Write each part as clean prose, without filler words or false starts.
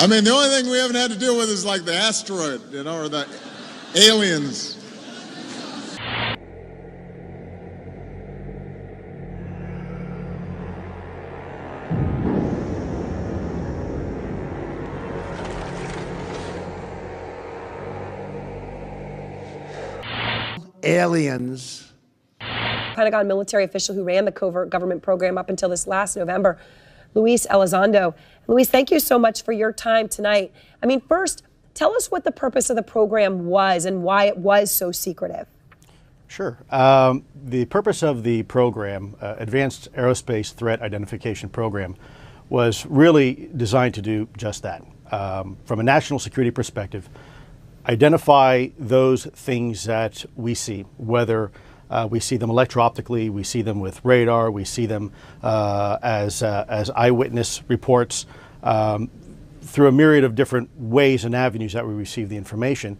I mean, the only thing we haven't had to deal with is like the asteroid, you know, or the aliens. Aliens. Pentagon military official who ran the covert government program up until this last November, Luis Elizondo. Luis, thank you so much for your time tonight. I mean, first, tell us what the purpose of the program was and why it was so secretive. Sure. The purpose of the program, Advanced Aerospace Threat Identification Program, was really designed to do just that. From a national security perspective, identify those things that we see, whether we see them electro-optically, we see them with radar, we see them as eyewitness reports, through a myriad of different ways and avenues that we receive the information,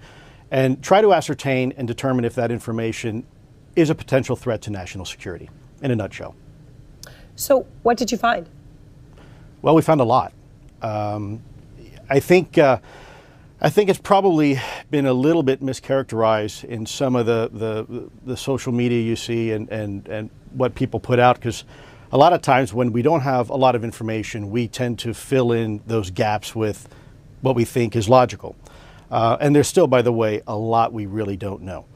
and try to ascertain and determine if that information is a potential threat to national security, in a nutshell. So what did you find? Well, we found a lot. I think it's probably been a little bit mischaracterized in some of the social media you see and what people put out, because a lot of times when we don't have a lot of information, we tend to fill in those gaps with what we think is logical. And there's still, by the way, a lot we really don't know.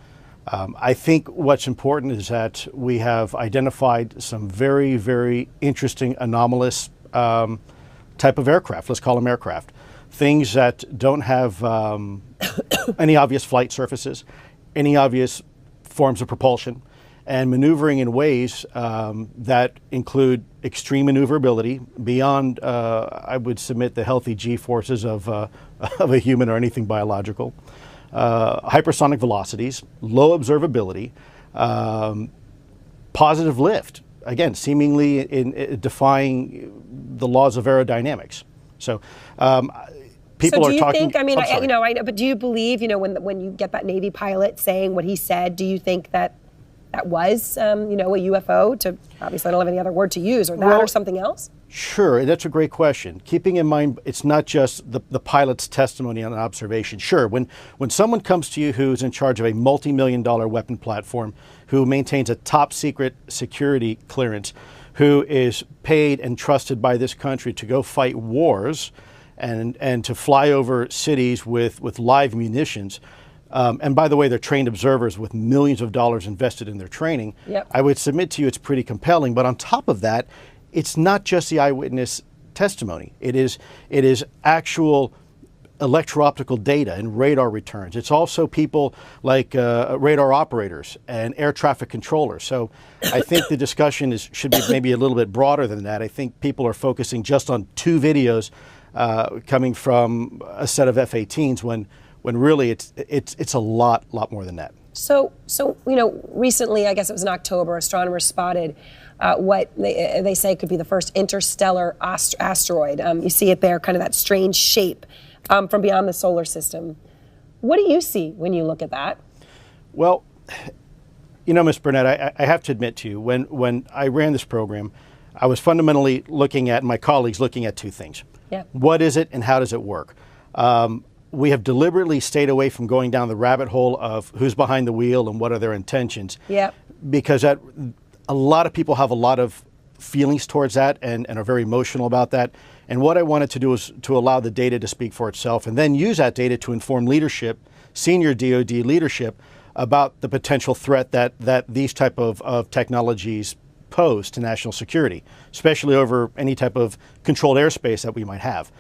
I think what's important is that we have identified some very, very interesting anomalous type of aircraft. Let's call them aircraft. Things that don't have any obvious flight surfaces, any obvious forms of propulsion, and maneuvering in ways that include extreme maneuverability beyond, I would submit, the healthy G-forces of a human or anything biological, hypersonic velocities, low observability, positive lift, again, seemingly in defying the laws of aerodynamics. So people so do are you talking. Think, I mean, I know, but do you believe, when you get that Navy pilot saying what he said, do you think that was, a UFO? To obviously, I don't have any other word to use, or that, or something else? Sure, that's a great question. Keeping in mind, it's not just the pilot's testimony on an observation. Sure, when someone comes to you who's in charge of a multi-million-dollar weapon platform, who maintains a top secret security clearance, who is paid and trusted by this country to go fight wars and to fly over cities with live munitions, and by the way, they're trained observers with millions of dollars invested in their training. Yep. I would submit to you it's pretty compelling. But on top of that, it's not just the eyewitness testimony. It is actual electro-optical data and radar returns. It's also people like radar operators and air traffic controllers. So I think the discussion should be maybe a little bit broader than that. I think people are focusing just on 2 videos coming from a set of F-18s when really it's a lot more than that. So recently, I guess it was in October, astronomers spotted what they say could be the first interstellar asteroid. You see it there, kind of that strange shape from beyond the solar system. What do you see when you look at that? Well, Ms. Burnett, I have to admit to you, when I ran this program, I was fundamentally looking at, my colleagues looking at 2 things. Yeah. What is it and how does it work? We have deliberately stayed away from going down the rabbit hole of who's behind the wheel and what are their intentions. Yeah. Because a lot of people have a lot of feelings towards that and are very emotional about that. And what I wanted to do is to allow the data to speak for itself and then use that data to inform leadership, senior DOD leadership, about the potential threat that these type of technologies pose to national security, especially over any type of controlled airspace that we might have.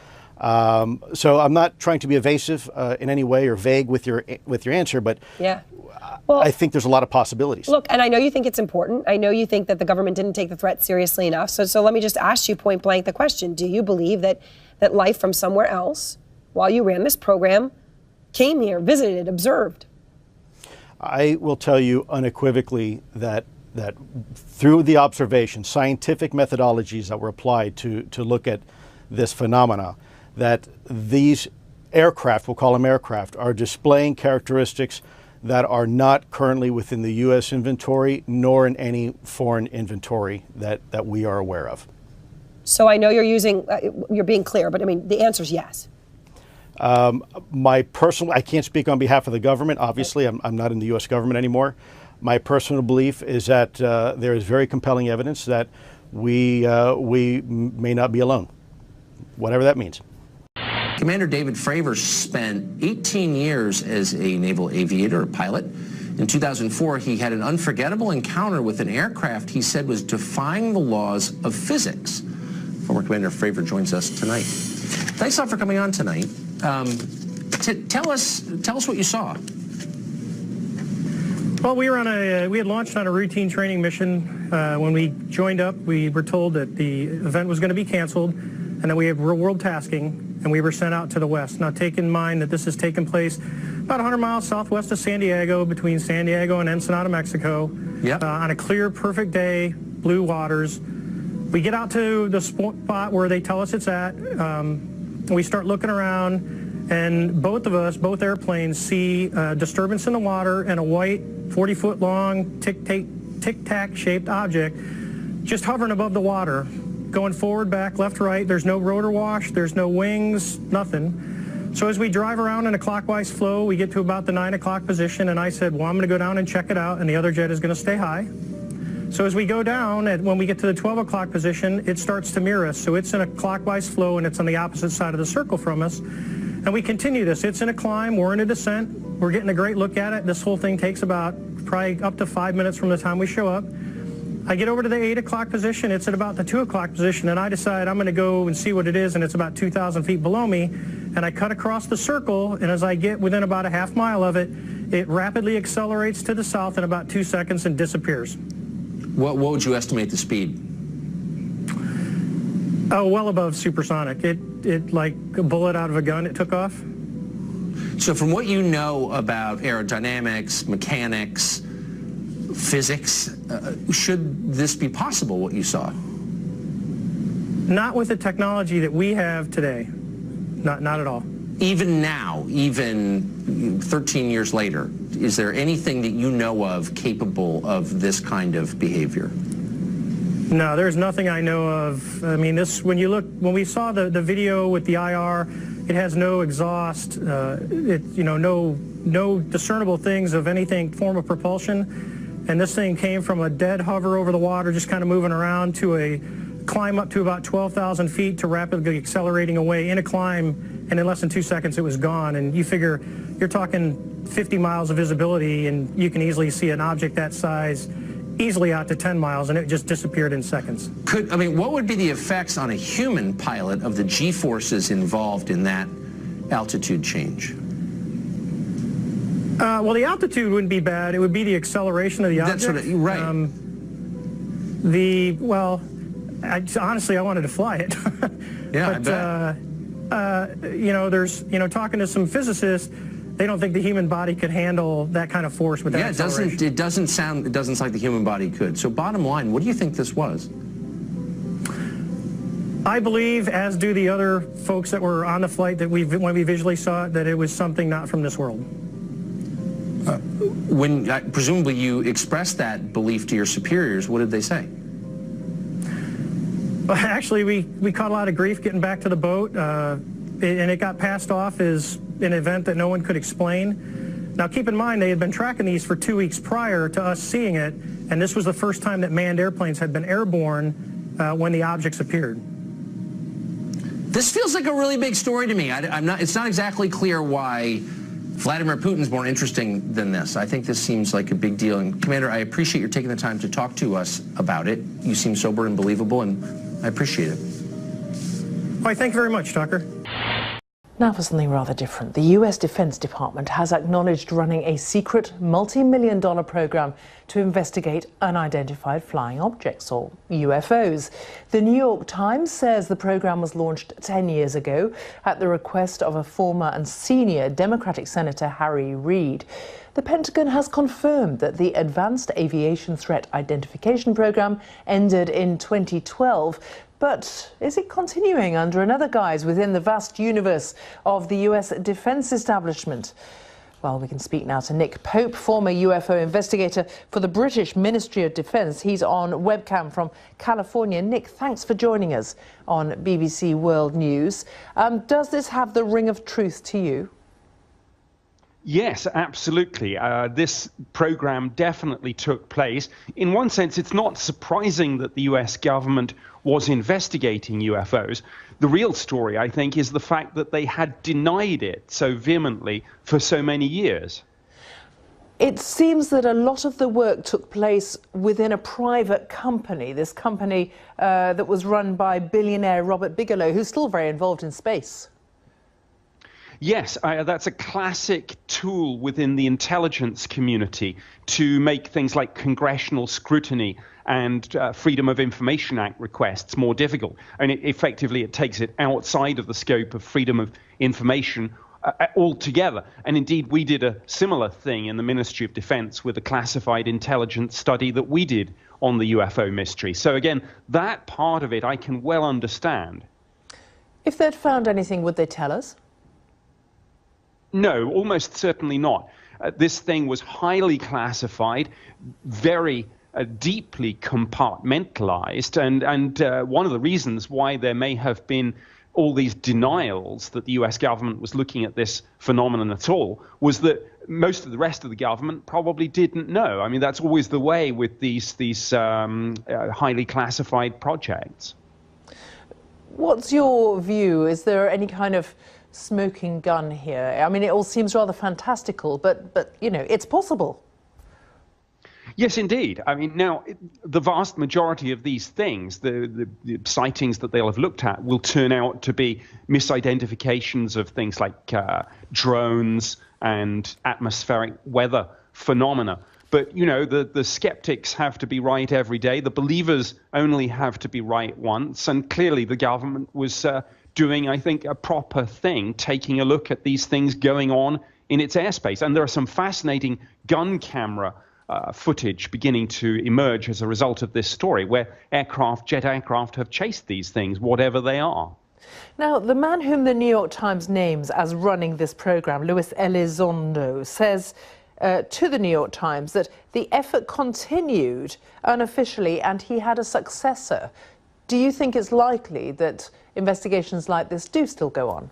So I'm not trying to be evasive in any way or vague with your answer, but yeah. Well, I think there's a lot of possibilities. Look, and I know you think it's important. I know you think that the government didn't take the threat seriously enough. So let me just ask you point blank the question. Do you believe that life from somewhere else, while you ran this program, came here, visited, observed? I will tell you unequivocally that through the observation, scientific methodologies that were applied to look at this phenomena, that these aircraft, we'll call them aircraft, are displaying characteristics that are not currently within the U.S. inventory, nor in any foreign inventory that we are aware of. So I know you're being clear, but I mean, the answer is yes. I can't speak on behalf of the government. Obviously, I'm not in the U.S. government anymore. My personal belief is that there is very compelling evidence that we may not be alone, whatever that means. Commander David Fravor spent 18 years as a naval aviator, a pilot. In 2004, he had an unforgettable encounter with an aircraft he said was defying the laws of physics. Former Commander Fravor joins us tonight. Thanks a lot for coming on tonight. Tell us what you saw. Well, we had launched on a routine training mission. When we joined up, we were told that the event was going to be canceled and that we had real-world tasking, and we were sent out to the west. Now, take in mind that this has taken place about 100 miles southwest of San Diego, between San Diego and Ensenada, Mexico. Yep. On a clear, perfect day, blue waters. We get out to the spot where they tell us it's at. We start looking around, and both airplanes see a disturbance in the water and a white 40-foot long tic-tac shaped object just hovering above the water, going forward, back, left, right. There's no rotor wash, there's no wings, nothing. So as we drive around in a clockwise flow, we get to about the 9 o'clock position, and I said, well, I'm going to go down and check it out, and the other jet is going to stay high. So as we go down, and when we get to the 12 o'clock position, it starts to mirror us. So it's in a clockwise flow, and it's on the opposite side of the circle from us. And we continue this. It's in a climb. We're in a descent. We're getting a great look at it. This whole thing takes about probably up to 5 minutes from the time we show up. I get over to the 8 o'clock position. It's at about the 2 o'clock position, and I decide I'm going to go and see what it is, and it's about 2,000 feet below me. And I cut across the circle, and as I get within about a half mile of it, it rapidly accelerates to the south in about 2 seconds and disappears. What would you estimate the speed? Oh, well above supersonic. It like a bullet out of a gun, it took off. So from what you know about aerodynamics, mechanics, physics, should this be possible, what you saw? Not with the technology that we have today. Not at all. Even now, even 13 years later, is there anything that you know of capable of this kind of behavior? No, there's nothing I know of. I mean, when we saw the video with the IR, it has no exhaust, no discernible things of anything form of propulsion. And this thing came from a dead hover over the water, just kind of moving around, to a climb up to about 12,000 feet to rapidly accelerating away in a climb, and in less than 2 seconds it was gone. And you figure you're talking 50 miles of visibility, and you can easily see an object that size easily out to 10 miles, and it just disappeared in seconds. What would be the effects on a human pilot of the G-forces involved in that altitude change? Well, the altitude wouldn't be bad. It would be the acceleration of the object. That's right. Honestly, I wanted to fly it. Yeah, but, I bet. There's, talking to some physicists, they don't think the human body could handle that kind of force with that acceleration. It doesn't sound like the human body could. So bottom line, what do you think this was? I believe, as do the other folks that were on the flight, that when we visually saw it, that it was something not from this world. When presumably you expressed that belief to your superiors, what did they say? Well, actually, we caught a lot of grief getting back to the boat, and it got passed off as an event that no one could explain. Now, keep in mind, they had been tracking these for 2 weeks prior to us seeing it, and this was the first time that manned airplanes had been airborne when the objects appeared. This feels like a really big story to me. It's not exactly clear why Vladimir Putin's more interesting than this. I think this seems like a big deal. And Commander, I appreciate your taking the time to talk to us about it. You seem sober and believable, and I appreciate it. Why, thank you very much, Tucker. Now for something rather different. The US Defense Department has acknowledged running a secret multi-million-dollar program to investigate unidentified flying objects, or UFOs. The New York Times says the program was launched 10 years ago at the request of a former and senior Democratic Senator Harry Reid. The Pentagon has confirmed that the Advanced Aviation Threat Identification Program ended in 2012. But is it continuing under another guise within the vast universe of the US defense establishment? Well, we can speak now to Nick Pope, former UFO investigator for the British Ministry of Defence. He's on webcam from California. Nick, thanks for joining us on BBC World News. Does this have the ring of truth to you? Yes, absolutely. This program definitely took place. In one sense, it's not surprising that the US government was investigating UFOs. The real story, I think, is the fact that they had denied it so vehemently for so many years. It seems that a lot of the work took place within a private company, this company that was run by billionaire Robert Bigelow, who's still very involved in space. Yes, that's a classic tool within the intelligence community to make things like congressional scrutiny and Freedom of Information Act requests more difficult. And effectively, it takes it outside of the scope of freedom of information altogether. And indeed, we did a similar thing in the Ministry of Defense with a classified intelligence study that we did on the UFO mystery. So again, that part of it I can well understand. If they'd found anything, would they tell us? No, almost certainly not. This thing was highly classified, very deeply compartmentalized, and one of the reasons why there may have been all these denials that the US government was looking at this phenomenon at all was that most of the rest of the government probably didn't know. I mean, that's always the way with these highly classified projects. What's your view? Is there any kind of smoking gun here? I mean, it all seems rather fantastical, but you know, it's possible. Yes, indeed. I mean, now, the vast majority of these things, the sightings that they'll have looked at, will turn out to be misidentifications of things like drones and atmospheric weather phenomena. But, you know, the skeptics have to be right every day. The believers only have to be right once. And clearly the government was doing, I think, a proper thing, taking a look at these things going on in its airspace. And there are some fascinating gun camera footage beginning to emerge as a result of this story, where jet aircraft have chased these things, whatever they are. Now, the man whom the New York Times names as running this program, Luis Elizondo, says to the New York Times that the effort continued unofficially and he had a successor. Do you think it's likely that investigations like this do still go on?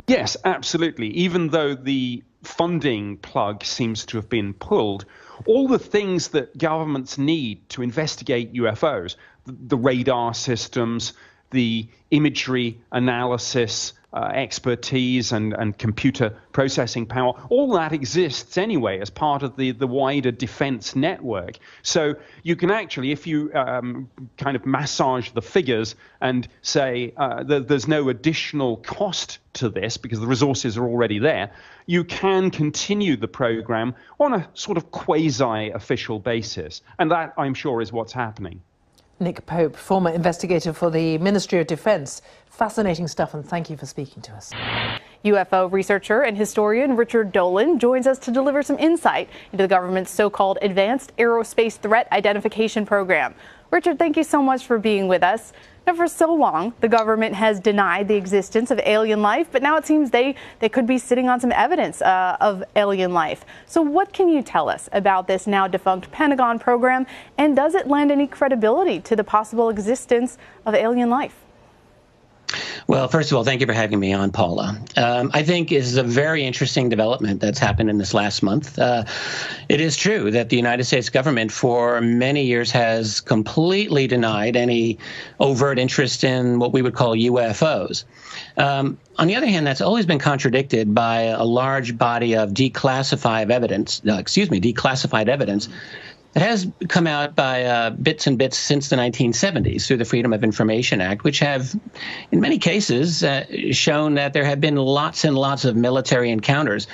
Yes, absolutely. Even though the funding plug seems to have been pulled, all the things that governments need to investigate UFOs, the radar systems, the imagery analysis, expertise and computer processing power, all that exists anyway as part of the wider defense network. So you can actually, if you kind of massage the figures and say there's no additional cost to this because the resources are already there, you can continue the program on a sort of quasi-official basis. And that, I'm sure, is what's happening. Nick Pope, former investigator for the Ministry of Defence. Fascinating stuff, and thank you for speaking to us. UFO researcher and historian Richard Dolan joins us to deliver some insight into the government's so-called Advanced Aerospace Threat Identification Program. Richard, thank you so much for being with us. Now, for so long, the government has denied the existence of alien life, but now it seems they could be sitting on some evidence of alien life. So what can you tell us about this now defunct Pentagon program, and does it lend any credibility to the possible existence of alien life? Well, first of all, thank you for having me on, Paula. I think this is a very interesting development that's happened in this last month. It is true that the United States government for many years has completely denied any overt interest in what we would call UFOs. On the other hand, that's always been contradicted by a large body of declassified evidence that has come out by bits and bits since the 1970s through the Freedom of Information Act, which have, in many cases, shown that there have been lots and lots of military encounters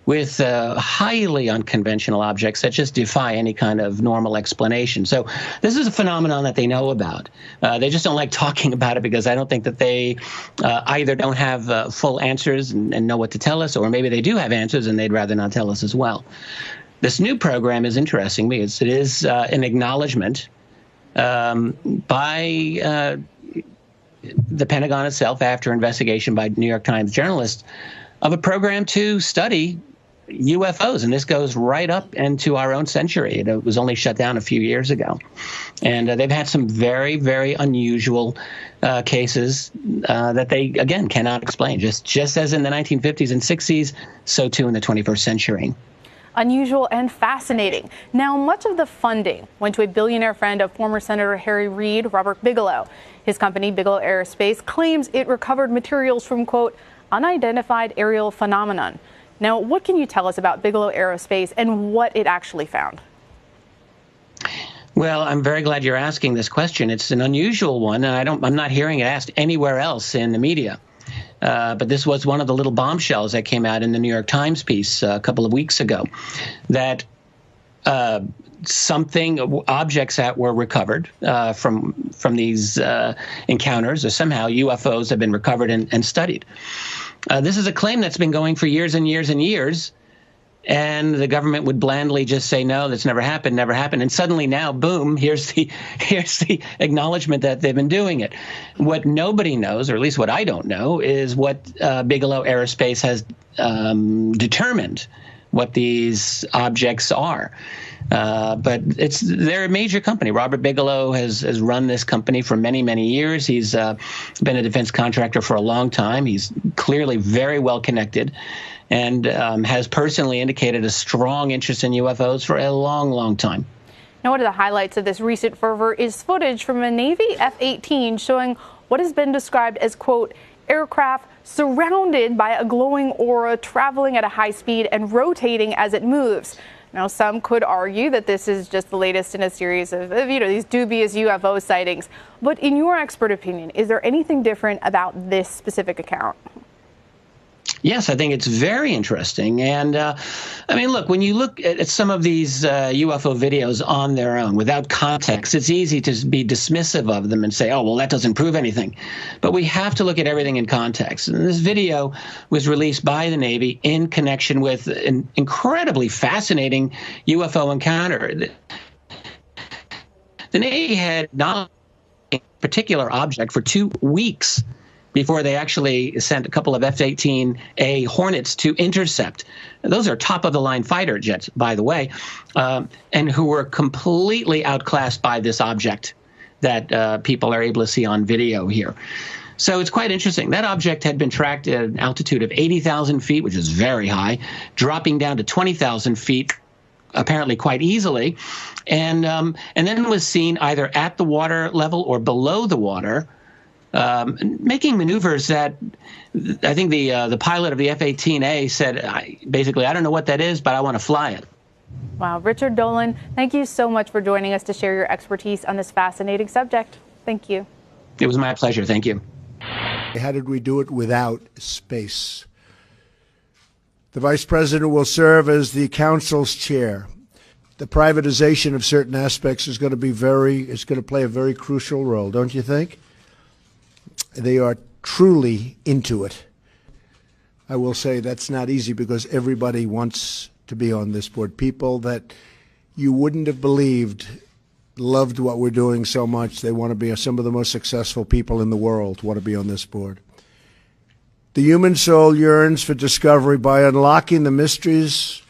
with highly unconventional objects that just defy any kind of normal explanation. So this is a phenomenon that they know about. They just don't like talking about it because I don't think that they either don't have full answers and know what to tell us, or maybe they do have answers and they'd rather not tell us as well. This new program is interesting because it is an acknowledgement by the Pentagon itself, after investigation by New York Times journalists, of a program to study UFOs, and this goes right up into our own century. It was only shut down a few years ago, and they've had some very, very unusual cases that they, again, cannot explain. Just as in the 1950s and 60s, so too in the 21st century. Unusual and fascinating. Now, much of the funding went to a billionaire friend of former Senator Harry Reid, Robert Bigelow. His company, Bigelow Aerospace, claims it recovered materials from, quote, unidentified aerial phenomenon. Now, what can you tell us about Bigelow Aerospace and what it actually found? Well, I'm very glad you're asking this question. It's an unusual one, and I'm not hearing it asked anywhere else in the media. But this was one of the little bombshells that came out in the New York Times piece a couple of weeks ago, that objects that were recovered from these encounters, or somehow UFOs have been recovered and studied. This is a claim that's been going for years and years and years, and the government would blandly just say, no, that's never happened, never happened. And suddenly now, boom, here's the acknowledgement that they've been doing it. What nobody knows, or at least what I don't know, is what Bigelow Aerospace has determined what these objects are. But they're a major company. Robert Bigelow has run this company for many, many years. He's been a defense contractor for a long time. He's clearly very well connected, and has personally indicated a strong interest in UFOs for a long, long time. Now, one of the highlights of this recent fervor is footage from a Navy F-18 showing what has been described as, quote, aircraft surrounded by a glowing aura traveling at a high speed and rotating as it moves. Now, some could argue that this is just the latest in a series of these dubious UFO sightings. But in your expert opinion, is there anything different about this specific account? Yes, I think it's very interesting. And I mean, look, when you look at some of these UFO videos on their own without context, it's easy to be dismissive of them and say, oh, well, that doesn't prove anything. But we have to look at everything in context. And this video was released by the Navy in connection with an incredibly fascinating UFO encounter. The Navy had not a particular object for 2 weeks before they actually sent a couple of F-18A Hornets to intercept. Those are top-of-the-line fighter jets, by the way, and who were completely outclassed by this object that people are able to see on video here. So it's quite interesting. That object had been tracked at an altitude of 80,000 feet, which is very high, dropping down to 20,000 feet, apparently quite easily, and then was seen either at the water level or below the water, making maneuvers that I think the pilot of the F-18A said, basically, I don't know what that is, but I want to fly it. Wow. Richard Dolan, thank you so much for joining us to share your expertise on this fascinating subject. Thank you. It was my pleasure. Thank you. How did we do it without space? The Vice President will serve as the Council's chair. The privatization of certain aspects is going to play a very crucial role, don't you think? They are truly into it. I will say that's not easy because everybody wants to be on this board. People that you wouldn't have believed loved what we're doing so much. They want to be some of the most successful people in the world want to be on this board. The human soul yearns for discovery. By unlocking the mysteries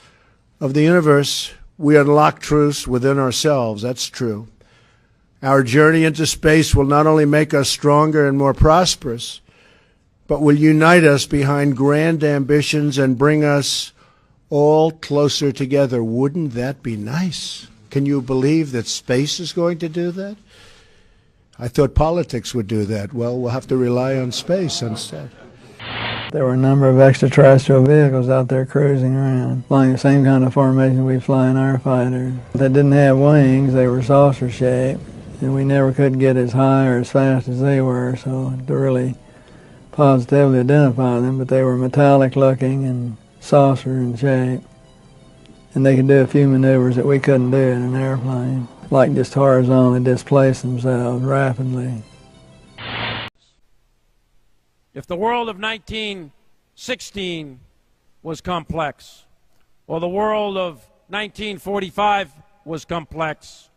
of the universe, we unlock truths within ourselves. That's true. Our journey into space will not only make us stronger and more prosperous, but will unite us behind grand ambitions and bring us all closer together. Wouldn't that be nice? Can you believe that space is going to do that? I thought politics would do that. Well, we'll have to rely on space instead. There were a number of extraterrestrial vehicles out there cruising around, flying the same kind of formation we fly in our fighters. They didn't have wings, they were saucer-shaped, and we never could get as high or as fast as they were, so to really positively identify them, but they were metallic-looking and saucer in shape, and they could do a few maneuvers that we couldn't do in an airplane, like just horizontally displace themselves rapidly. If the world of 1916 was complex, or the world of 1945 was complex,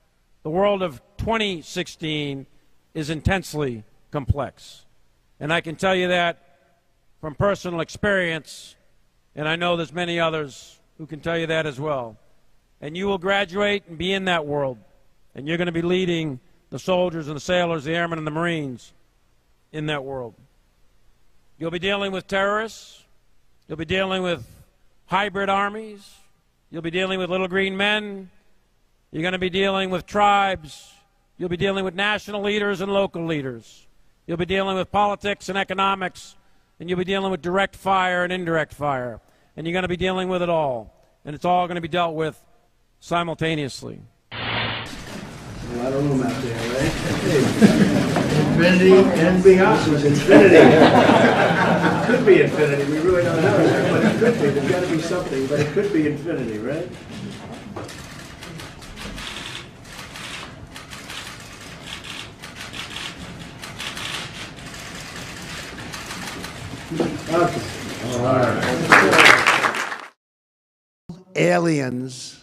the world of 2016 is intensely complex. And I can tell you that from personal experience And I know there's many others who can tell you that as well. And you will graduate and be in that world. And you're going to be leading the soldiers and the sailors, the airmen and the Marines in that world. You'll be dealing with terrorists. You'll be dealing with hybrid armies. You'll be dealing with little green men. You're going to be dealing with tribes. You'll be dealing with national leaders and local leaders. You'll be dealing with politics and economics. And you'll be dealing with direct fire and indirect fire. And you're going to be dealing with it all. And it's all going to be dealt with simultaneously. A lot of room out there, right? Infinity and beyond was infinity. It could be infinity. We really don't know, but it could be. There's got to be something, but it could be infinity, right? Okay. All right. Aliens